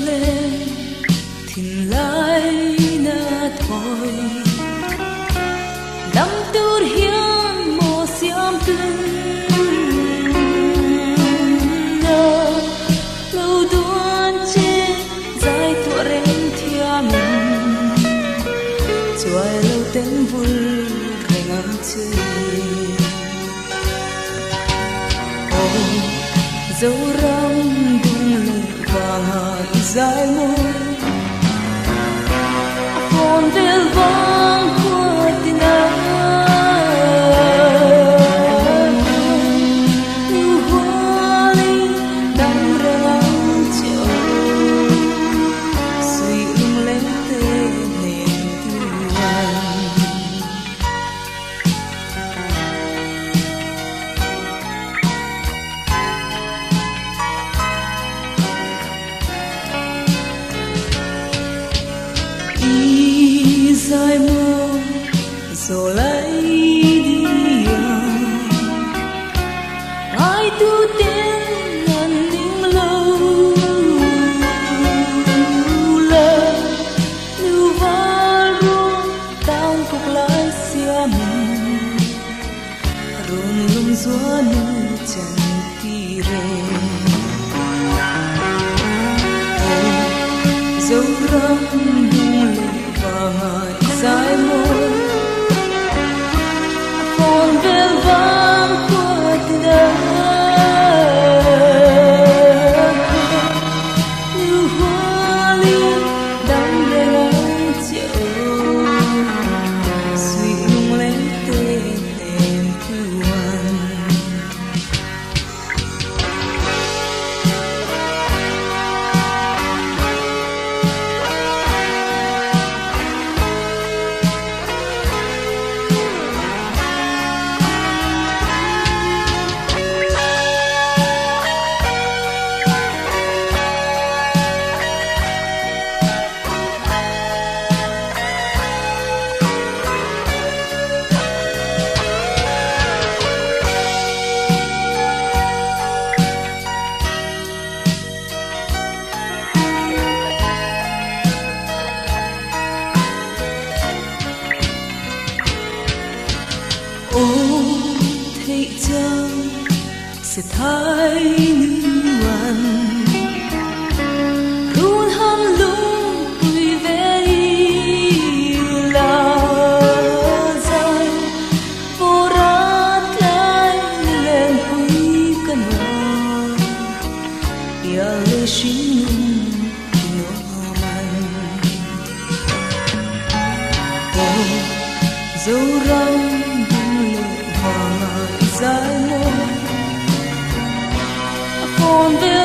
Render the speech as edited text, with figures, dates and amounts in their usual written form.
lên thìn lại na thôi đắm tur hiên mồ xiêm từng lâu tuôn trên dài tuổi rèn thiam chuai lâu tên vui ngày ngắm chơi dấu răng bung lệ và ngại dài môi còn về vang của tình yêu hoa ly đang răng chiều suy lung lên tên nền tuan dài mơ rồi lấy đi ai tu tiên ngàn ninh lâu lơ lưu va ruộng tang cục lại xiêm run lung gió nu chẳng kỳ rê dấu răng bung lệ và ngại dài môi còn về vang của tình như hoa ly đắm để nắng chiều suy lung lên tên em tuan thấy chăng sẽ thấy như anh luôn ham luôn vui vẻ là dài vô ra lại lên quý cần hoa ya lê xin nhung man dấu răng dài môi còn về